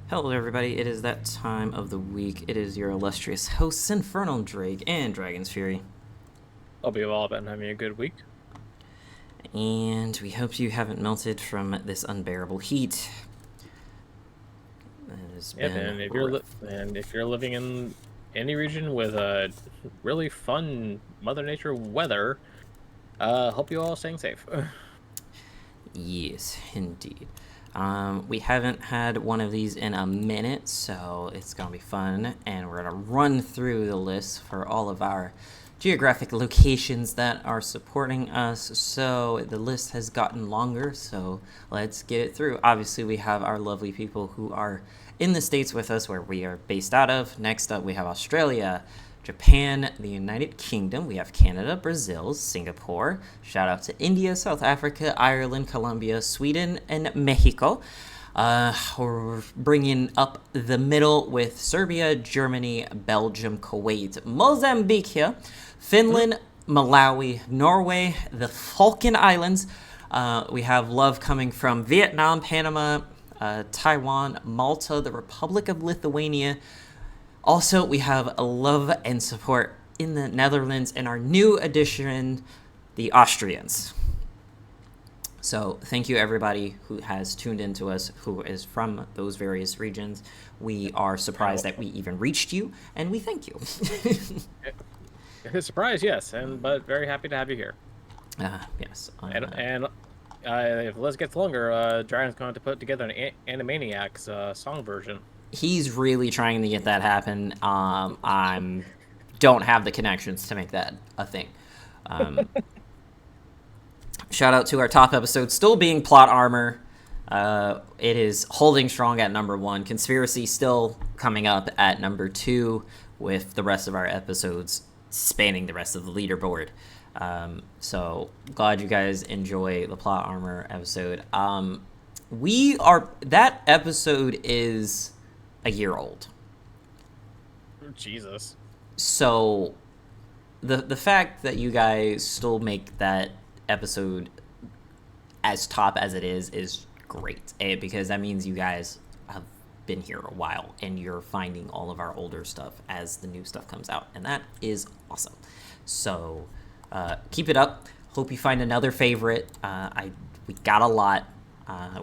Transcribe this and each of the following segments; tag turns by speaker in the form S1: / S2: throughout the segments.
S1: Hello, everybody. It is that time of the week. It is your illustrious hosts, Infernal Drake and Dragon's Fury.
S2: Hope you've all been having a good week.
S1: And we hope you haven't melted from this unbearable heat. It has been
S2: and if you're living in any region with a really fun Mother Nature weather, hope you all staying safe.
S1: Yes, indeed. We haven't had one of these in a minute, so it's going to be fun. And we're going to run through the list for all of our geographic locations that are supporting us. So the list has gotten longer, so let's get it through. Obviously, we have our lovely people who are in the States with us, where we are based out of. Next up, we have Australia, Japan, the United Kingdom. We have Canada, Brazil, Singapore. Shout out to India, South Africa, Ireland, Colombia, Sweden, and Mexico. We're bringing up the middle with Serbia, Germany, Belgium, Kuwait, Mozambique, Finland, Malawi, Norway, the Falkland Islands. We have love coming from Vietnam, Panama, Taiwan, Malta, the Republic of Lithuania. Also, we have love and support in the Netherlands and our new addition, the Austrians. So thank you, everybody who has tuned into us, who is from those various regions. We are surprised that we even reached you, and we thank you.
S2: Surprise, yes, but very happy to have you here.
S1: Yes.
S2: If the list gets longer, Dragon's going to put together an Animaniacs song version.
S1: He's really trying to get that happen. I don't have the connections to make that a thing. Shout out to our top episode still being Plot Armor. It is holding strong at number 1. Conspiracy still coming up at number 2, with the rest of our episodes spanning the rest of the leaderboard. So glad you guys enjoy the Plot Armor episode. That episode is a year old.
S2: Jesus.
S1: So the fact that you guys still make that episode as top as it is great, because that means you guys have been here a while and you're finding all of our older stuff as the new stuff comes out, and that is awesome. So keep it up. Hope you find another favorite. We got a lot.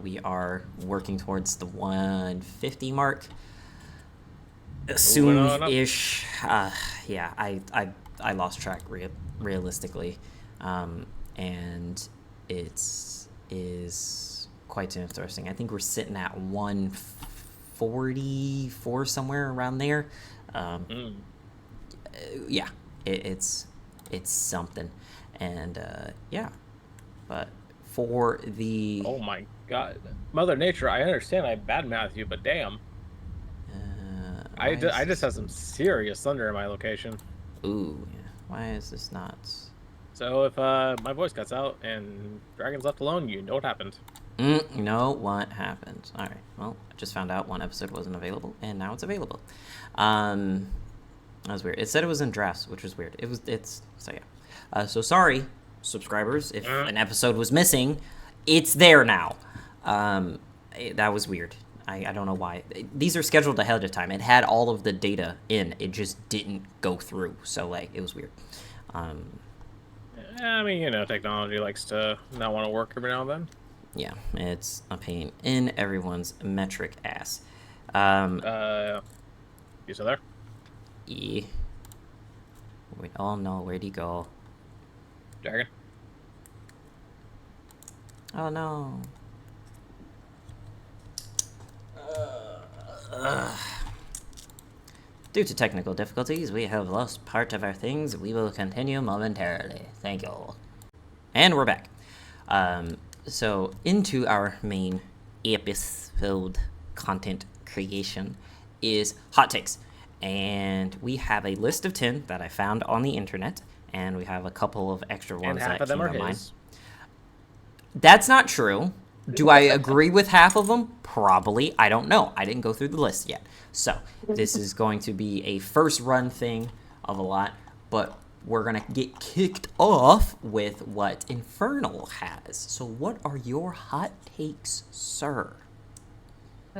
S1: We are working towards the 150 mark soon-ish. Yeah, I lost track realistically, and it is quite interesting. I think we're sitting at 144, somewhere around there. Yeah, it's something, and yeah, but for the
S2: Oh my God, Mother Nature! I understand I badmouth you, but damn. I just have some serious thunder in my location.
S1: Ooh, yeah. Why is this not?
S2: So if my voice cuts out and Dragon's left alone, you know what happened.
S1: No, what happened? All right. Well, I just found out one episode wasn't available, and now it's available. That was weird. It said it was in drafts, which was weird. So yeah. So sorry, subscribers, if an episode was missing. It's there now. That was weird. I don't know why. These are scheduled ahead of time. It had all of the data in. It just didn't go through. So, like, it was weird.
S2: I mean, technology likes to not want to work every now and then.
S1: Yeah, it's a pain in everyone's metric ass.
S2: You still there?
S1: E. Oh, no. Where'd he go?
S2: Dragon?
S1: Oh, no. Due to technical difficulties, we have lost part of our things. We will continue momentarily. Thank you. And we're back. So into our main episode content creation is hot takes. And we have a list of 10 that I found on the internet, and we have a couple of extra ones
S2: and half
S1: that
S2: of them
S1: came
S2: are
S1: to mind.
S2: his.
S1: That's not true. Do I agree with half of them? Probably. I don't know. I didn't go through the list yet. So this is going to be a first run thing of a lot, but we're going to get kicked off with what Infernal has. So what are your hot takes, sir?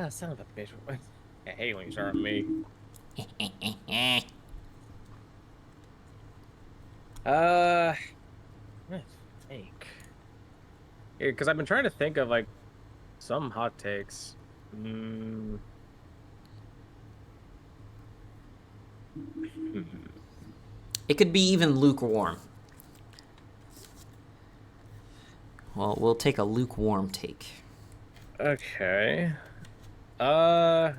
S2: Son of a bitch. I hate when you start on me. I'm trying to think. Yeah, because I've been trying to think of like some hot takes. Mm.
S1: It could be even lukewarm. Well, we'll take a lukewarm take.
S2: Okay. I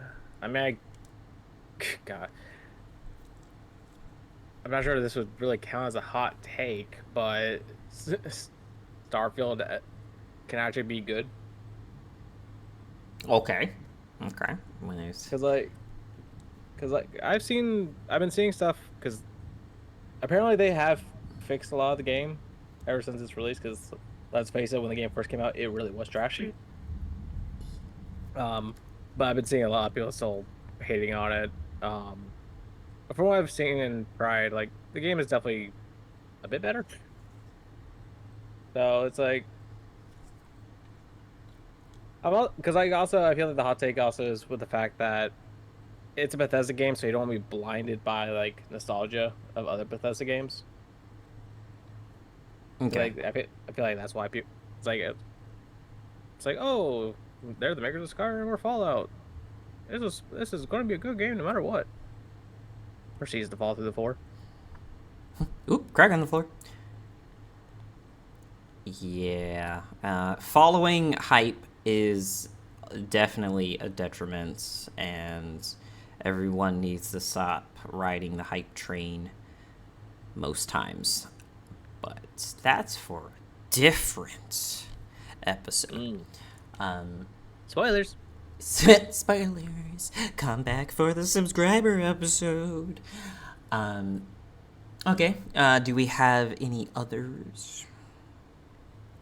S2: mean, God, I'm not sure this would really count as a hot take, but Starfield can actually be good.
S1: Okay. Okay. When there's...
S2: Cause like I've been seeing stuff because apparently they have fixed a lot of the game ever since its release. Because let's face it, when the game first came out, it really was trashy. Um, but I've been seeing a lot of people still hating on it. But from what I've seen in Pride, like the game is definitely a bit better. So it's like because I feel like the hot take also is with the fact that it's a Bethesda game, so you don't want to be blinded by like nostalgia of other Bethesda games.
S1: Okay.
S2: Like I feel like that's why people it's like, oh, they're the makers of Skyrim or Fallout. This is going to be a good game no matter what. Proceeds to fall through the floor.
S1: Oop, crack on the floor. Yeah. Following hype is definitely a detriment, and everyone needs to stop riding the hype train most times. But that's for a different episode.
S2: Spoilers.
S1: Spoilers. Come back for the subscriber episode. Okay. Do we have any others?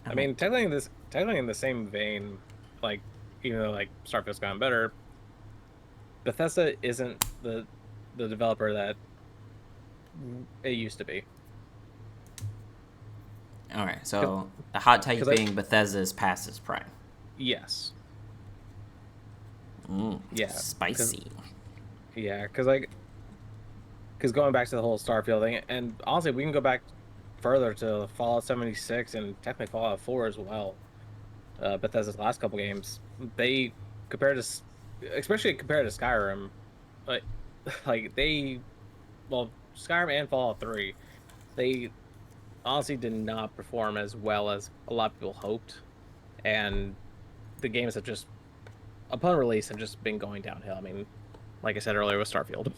S2: I mean, technically in the same vein, like even though like Starfield's gotten better, Bethesda isn't the developer that it used to be.
S1: All right. So the hot take
S2: 'Cause I
S1: being Bethesda's past its prime.
S2: yes, yeah, because
S1: Spicy.
S2: yeah, because going back to the whole Starfield thing, and honestly, we can go back further to Fallout 76 and technically Fallout 4 as well. Bethesda's last couple games, they compared to, especially compared to Skyrim, like like well, Skyrim and Fallout 3, they honestly did not perform as well as a lot of people hoped, and the games have just upon release have just been going downhill. I mean, like I said earlier with Starfield,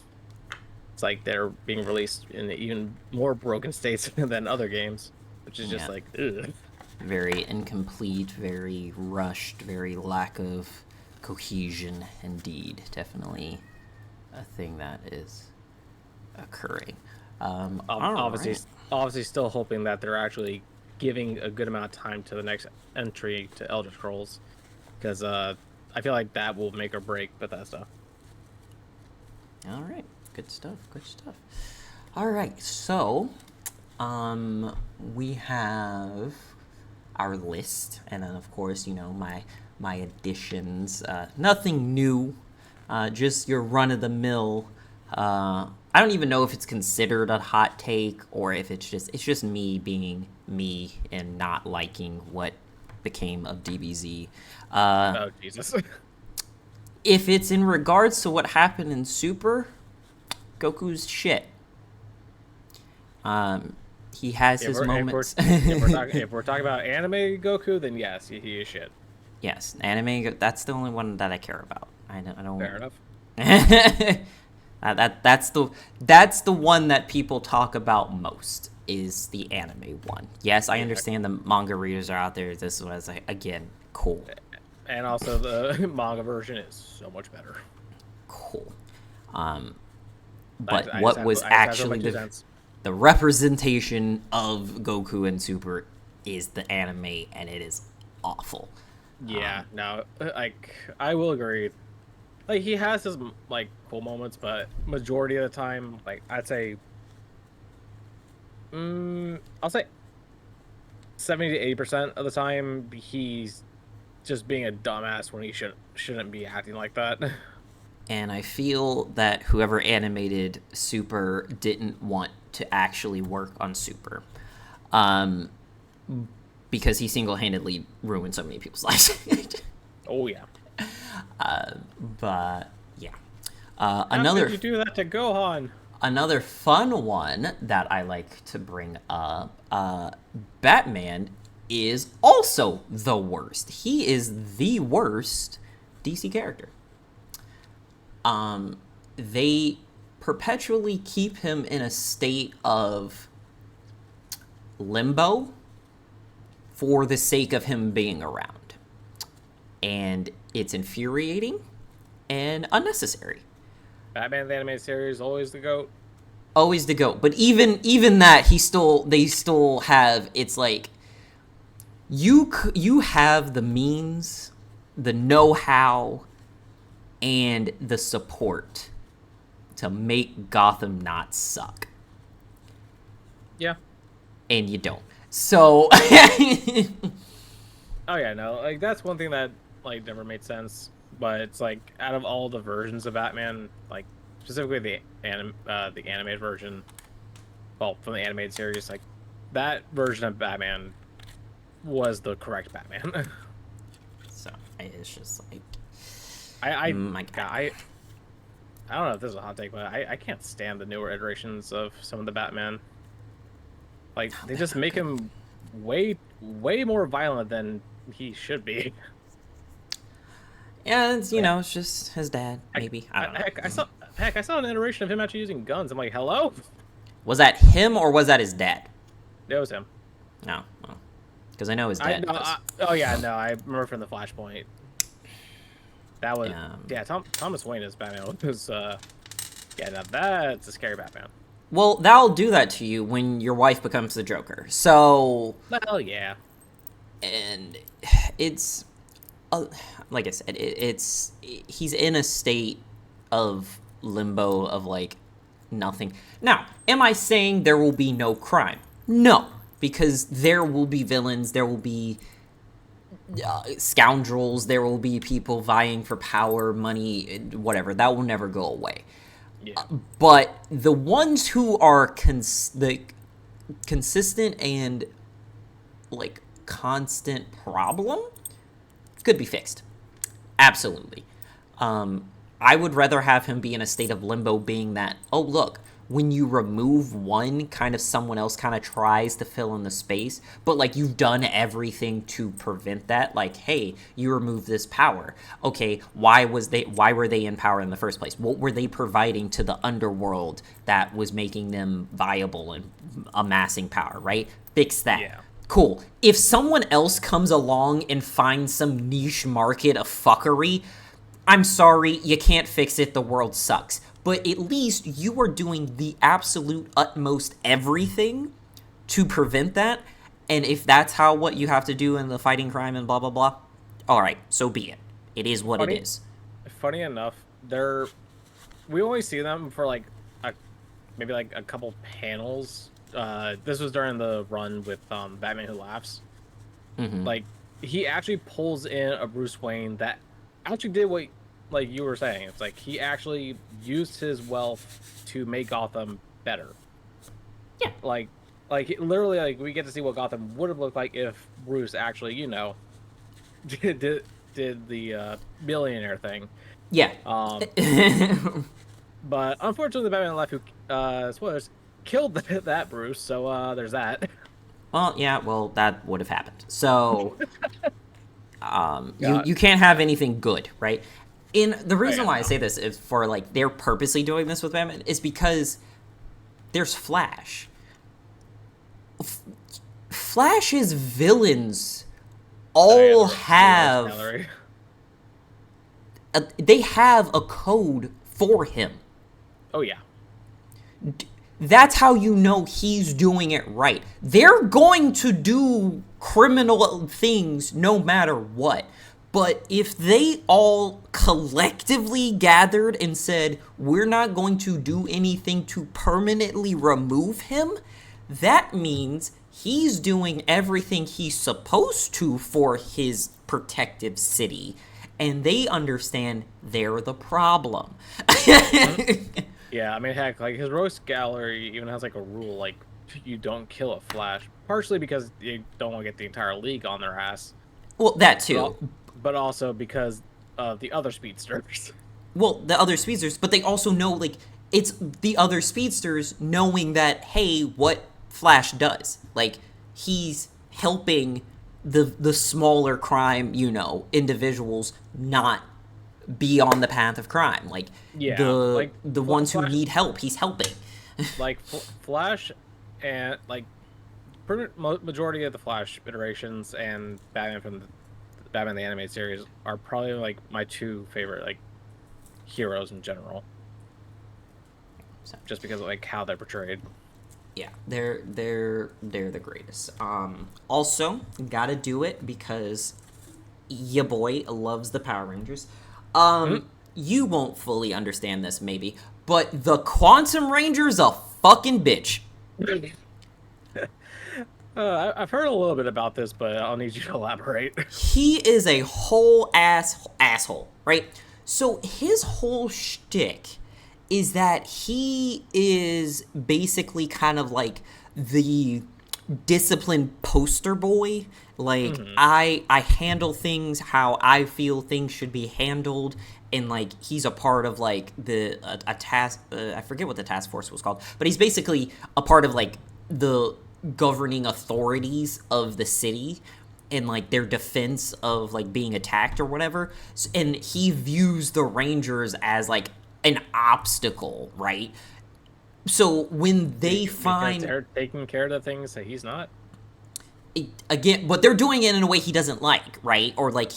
S2: it's like they're being released in even more broken states than other games, which is just
S1: Yeah.
S2: like, ugh.
S1: Very incomplete, very rushed, very lack of cohesion. Indeed, definitely a thing that is occurring.
S2: Obviously,
S1: Right.
S2: obviously, still hoping that they're actually giving a good amount of time to the next entry to Elder Scrolls, because I feel like that will make or break Bethesda.
S1: All right. Good stuff. Good stuff. All right. So, we have our list, and then of course, my additions. Nothing new. Just your run of the mill. I don't even know if it's considered a hot take or if it's just me being me and not liking what became of DBZ.
S2: Oh Jesus!
S1: If it's in regards to what happened in Super, Goku's shit. He has his moments.
S2: If we're talking about anime Goku, then yes, he is shit.
S1: Yes, anime. That's the only one that I care about. I don't.
S2: Fair enough.
S1: That's the one that people talk about most is the anime one. Yes, I understand the manga readers are out there. This was again cool.
S2: And also the manga version is so much better.
S1: Cool. But
S2: I
S1: what
S2: just
S1: was
S2: have to
S1: actually
S2: make sense.
S1: the representation of Goku and Super is the anime, and it is awful.
S2: Yeah, no, like I will agree. Like he has his like cool moments, but majority of the time, like I'd say, I'll say 70 to 80% of the time, he's just being a dumbass when he shouldn't be acting like that.
S1: And I feel that whoever animated Super didn't want to actually work on Super. Because he single-handedly ruined so many people's lives.
S2: Oh yeah.
S1: But yeah.
S2: How
S1: Another
S2: could you do that to Gohan?
S1: Another fun one that I like to bring up, Batman is also the worst. He is the worst DC character. They perpetually keep him in a state of limbo for the sake of him being around. And it's infuriating and unnecessary.
S2: Batman the Animated Series, always the GOAT.
S1: Always the GOAT. But even that, they still have, it's like, you have the means, the know-how, and the support to make Gotham not suck.
S2: Yeah.
S1: And you don't. So
S2: Oh yeah, no, like that's one thing that like never made sense. But it's like out of all the versions of Batman, like specifically the animated version, well, from the animated series, like that version of Batman was the correct Batman.
S1: So it's just like
S2: my God, I don't know if this is a hot take, but I can't stand the newer iterations of some of the Batman. Like they just make him way more violent than he should be.
S1: Yeah, it's, it's just his dad, maybe. I don't know.
S2: I saw an iteration of him actually using guns. I'm like, hello?
S1: Was that him or was that his dad?
S2: It was him.
S1: No, because I know his dad.
S2: I remember from the Flashpoint. That was Thomas Wayne as Batman was now that's a scary Batman.
S1: Well, that'll do that to you when your wife becomes the Joker. So,
S2: well, yeah,
S1: and it's like I said, he's in a state of limbo of like nothing. Now, am I saying there will be no crime? No, because there will be villains, there will be scoundrels, there will be people vying for power, money, whatever. That will never go away.
S2: Yeah.
S1: But the ones who are consistent and like constant problem could be fixed. Absolutely. I would rather have him be in a state of limbo, being that, oh, look, when you remove one, kind of someone else kind of tries to fill in the space, but like you've done everything to prevent that. Like, hey, you remove this power. Okay, why were they in power in the first place? What were they providing to the underworld that was making them viable and amassing power, right? Fix that.
S2: Yeah.
S1: Cool. If someone else comes along and finds some niche market of fuckery, I'm sorry, you can't fix it, the world sucks. But at least you are doing the absolute utmost everything to prevent that. And if that's what you have to do in the fighting crime and blah, blah, blah, all right, so be it. It is what it is.
S2: Funny enough, we only see them for like maybe like a couple panels. This was during the run with Batman Who Laughs.
S1: Mm-hmm.
S2: Like, he actually pulls in a Bruce Wayne that actually did what, like you were saying. It's like he actually used his wealth to make Gotham better.
S1: Yeah.
S2: Like literally, like we get to see what Gotham would have looked like if Bruce actually, did the billionaire thing.
S1: Yeah.
S2: But unfortunately, the Batman Life who spoilers killed that Bruce. So there's that.
S1: Well, yeah. Well, that would have happened. So, you can't have anything good, right? The reason why I say this is for like they're purposely doing this with Batman is because there's Flash. Flash's villains all have they have a code for him.
S2: Oh yeah.
S1: That's how you know he's doing it right. They're going to do criminal things no matter what. But if they all collectively gathered and said, we're not going to do anything to permanently remove him, that means he's doing everything he's supposed to for his protective city. and they understand they're the problem.
S2: Yeah, I mean, heck, like his rogues gallery even has like a rule like you don't kill a Flash, partially because you don't want to get the entire league on their ass,
S1: Well, that
S2: but
S1: too.
S2: but also because of the other speedsters.
S1: Well, the other speedsters, but they also know, like, it's the other speedsters knowing that, hey, what Flash does, like, he's helping the smaller crime, individuals not be on the path of crime. Like,
S2: Yeah,
S1: the
S2: like
S1: the ones who
S2: Flash,
S1: need help, he's helping.
S2: like Flash, and like majority of the Flash iterations and Batman from the Batman the animated series are probably like my two favorite like heroes in general,
S1: So,
S2: just because of like how they're portrayed.
S1: yeah, they're the greatest. Also, gotta do it because your boy loves the Power Rangers.
S2: Mhm.
S1: You won't fully understand this maybe, but the Quantum Ranger's a fucking bitch.
S2: I've heard a little bit about this, but I'll need you to elaborate.
S1: He is a whole asshole, right? So his whole shtick is that he is basically kind of like the disciplined poster boy. Like,
S2: Hmm.
S1: I handle things how I feel things should be handled, and like he's a part of like a task. I forget what the task force was called, but he's basically a part of like the governing authorities of the city and like their defense of like being attacked or whatever. And he views the Rangers as like an obstacle, right? So when they
S2: Because
S1: find
S2: they're taking care of the things that he's not.
S1: again, but they're doing it in a way he doesn't like, right? Or like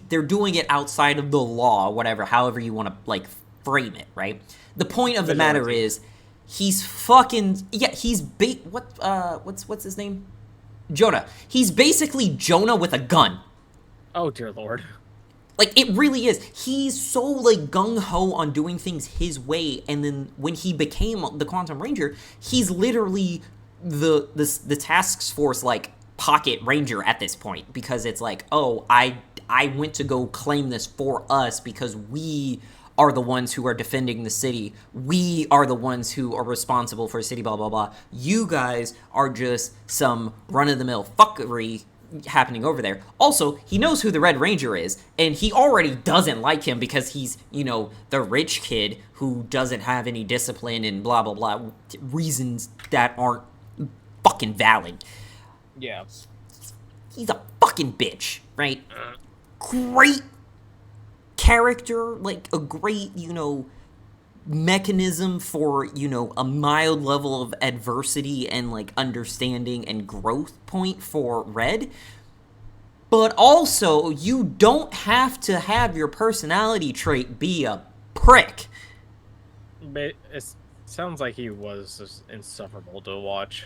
S1: they're doing it outside of the law, whatever, however you want to like frame it, right? The point of the matter
S2: Vigilante.
S1: is he's fucking yeah, what's his name? Jonah. He's basically Jonah with a gun.
S2: Oh dear lord.
S1: Like, it really is. He's so like gung ho on doing things his way, and then when he became the Quantum Ranger, he's literally the task force like pocket ranger at this point, because it's like, oh, I went to go claim this for us because we are the ones who are defending the city. We are the ones who are responsible for the city, blah, blah, blah. You guys are just some run-of-the-mill fuckery happening over there. Also, he knows who the Red Ranger is, and he already doesn't like him because he's, the rich kid who doesn't have any discipline and blah, blah, blah, reasons that aren't fucking valid.
S2: Yeah.
S1: He's a fucking bitch, right? Great character, like a great, mechanism for, a mild level of adversity and like understanding and growth point for Red. But also, you don't have to have your personality trait be a prick.
S2: But it sounds like he was just insufferable to watch.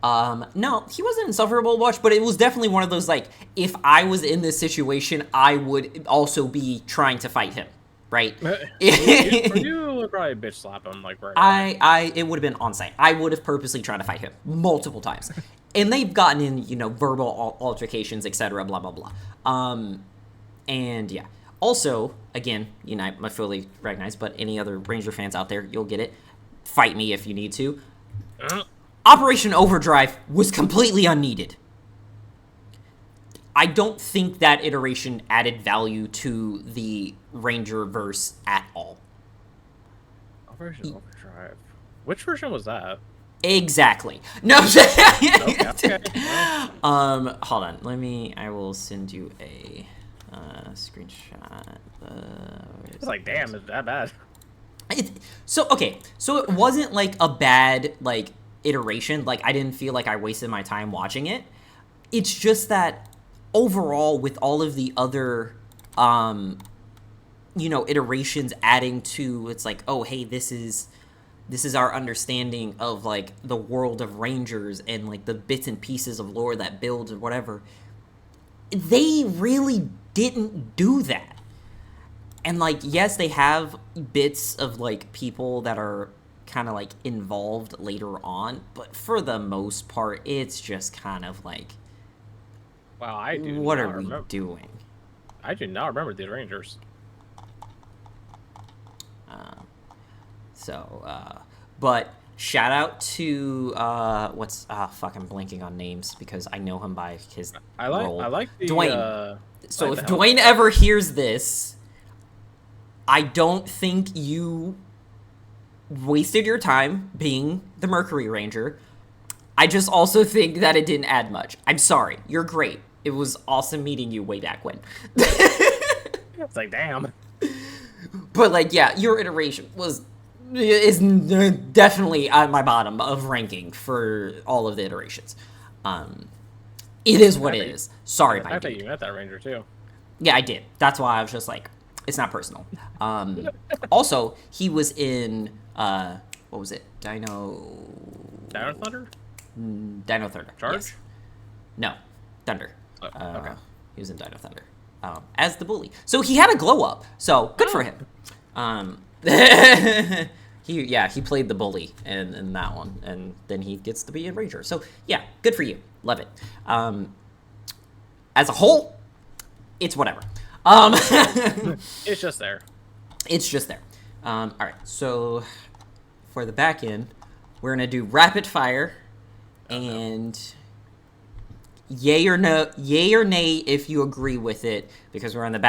S1: No, he wasn't insufferable to watch, but it was definitely one of those, like, if I was in this situation, I would also be trying to fight him, right?
S2: You would probably bitch slap him like right away.
S1: It would have been on site. I would have purposely tried to fight him multiple times. And they've gotten in, verbal altercations, etc., blah, blah, blah. And yeah. Also, again, I fully recognize, but any other Ranger fans out there, you'll get it. Fight me if you need to. Operation Overdrive was completely unneeded. I don't think that iteration added value to the Rangerverse at all.
S2: Operation Overdrive. Which version was that?
S1: Exactly. No.
S2: Okay.
S1: Hold on. I will send you a screenshot.
S2: It's like, damn, is that bad?
S1: So it wasn't like a bad like iteration. Like, I didn't feel like I wasted my time watching it. It's just that overall, with all of the other iterations adding to, it's like, oh, hey, this is our understanding of like the world of Rangers and like the bits and pieces of lore that builds or whatever. They really didn't do that. And like, yes, they have bits of like people that are kind of like involved later on, but for the most part, it's just kind of like,
S2: Wow, I do
S1: what
S2: not
S1: are we
S2: remember.
S1: doing?
S2: I do not remember these Rangers.
S1: But shout out to fuck, I'm blanking on names because I know him by his role.
S2: I like the
S1: Dwayne. So
S2: like
S1: if
S2: the
S1: Dwayne ever hears this, I don't think you wasted your time being the Mercury Ranger. I just also think that it didn't add much. I'm sorry. You're great. It was awesome meeting you way back when.
S2: It's like, damn.
S1: But like, yeah, your iteration is definitely at my bottom of ranking for all of the iterations. It is what it is. Sorry, my
S2: I
S1: dude.
S2: thought you met that Ranger too.
S1: Yeah, I did. That's why I was just like, it's not personal. Also, he was in what was it? Dino
S2: Thunder?
S1: Dino Thunder.
S2: Charge?
S1: Yes. No, Thunder.
S2: Okay.
S1: He was in Dino Thunder as the bully. So he had a glow up. So good for him. He played the bully in that one, and then he gets to be a Ranger. So yeah, good for you. Love it. As a whole, it's whatever.
S2: It's just there.
S1: It's just there. All right. So for the back end, we're gonna do rapid fire, and yay or nay if you agree with it, because we're on the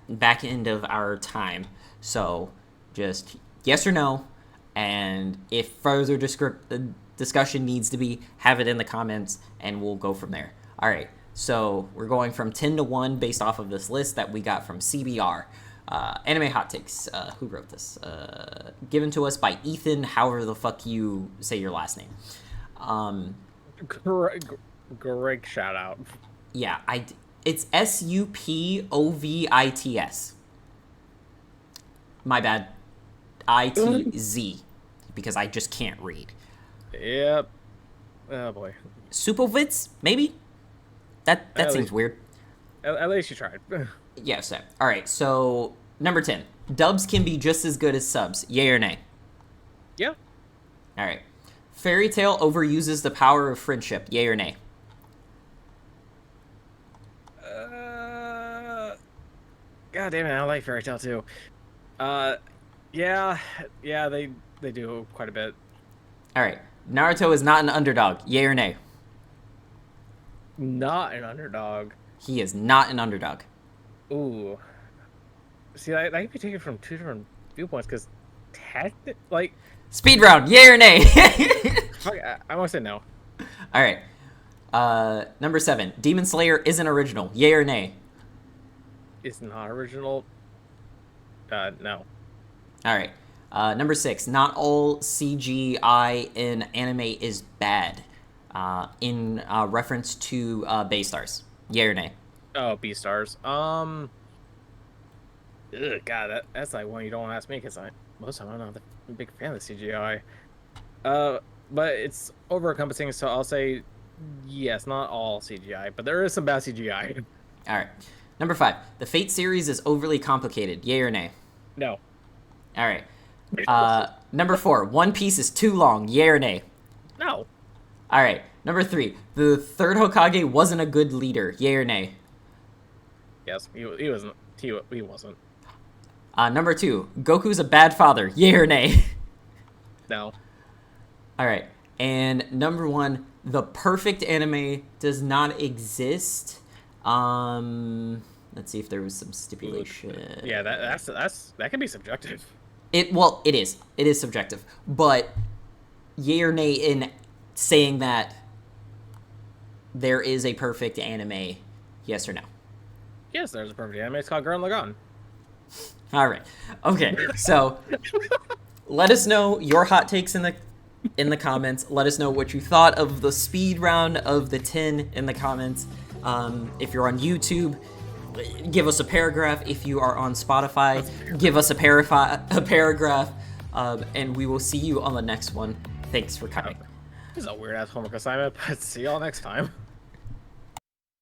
S1: back end of our time. So just yes or no, and if further discussion needs to be, have it in the comments, and we'll go from there. All right. So we're going from 10 to 1 based off of this list that we got from CBR. Anime Hot Takes. Who wrote this? Given to us by Ethan, however the fuck you say your last name.
S2: Great shout out.
S1: Yeah, it's SUPOVITS. My bad. ITZ. Because I just can't read.
S2: Yep. Oh boy.
S1: Supovitz, maybe? That seems weird.
S2: At least you tried.
S1: Yeah, so. Alright, so number 10. Dubs can be just as good as subs. Yay or nay?
S2: Yeah.
S1: Alright. Fairy Tail overuses the power of friendship. Yay or nay?
S2: God damn it, I like Fairy Tail too. Yeah, they do quite a bit.
S1: Alright. Naruto is not an underdog. Yay or nay?
S2: Not an underdog.
S1: He is not an underdog.
S2: Ooh. See, that could be taken from two different viewpoints, because like...
S1: Speed round. Yay or nay?
S2: I want to say no.
S1: Alright. Number 7. Demon Slayer isn't original. Yay or nay?
S2: It's not original. No.
S1: Alright. Number 6. Not all CGI in anime is bad. In reference to Baystars. Yay or nay?
S2: Oh, B-Stars. Ugh, God, that's like one you don't want to ask me, because most of the time I'm not a big fan of the CGI. But it's over-encompassing, so I'll say yes, not all CGI, but there is some bad CGI.
S1: Alright. Number 5. The Fate series is overly complicated. Yay or nay?
S2: No.
S1: Alright. Number 4. One Piece is too long. Yay or nay?
S2: No.
S1: Alright. Number 3. The third Hokage wasn't a good leader. Yay or nay?
S2: Yes, he wasn't. He wasn't.
S1: Number 2. Goku's a bad father. Yay or nay?
S2: No.
S1: Alright. And number 1. The perfect anime does not exist. Let's see if there was some stipulation.
S2: Yeah, that can be subjective.
S1: It is. It is subjective. But yay or nay in saying that there is a perfect anime, yes or no?
S2: Yes, there's a perfect anime. It's called Gurren Lagann.
S1: All right. Okay. So let us know your hot takes in the comments. Let us know what you thought of the speed round of the 10 in the comments. If you're on YouTube, give us a paragraph. If you are on Spotify, give us a paragraph. And we will see you on the next one. Thanks for coming.
S2: This is a weird ass homework assignment, but see y'all next time.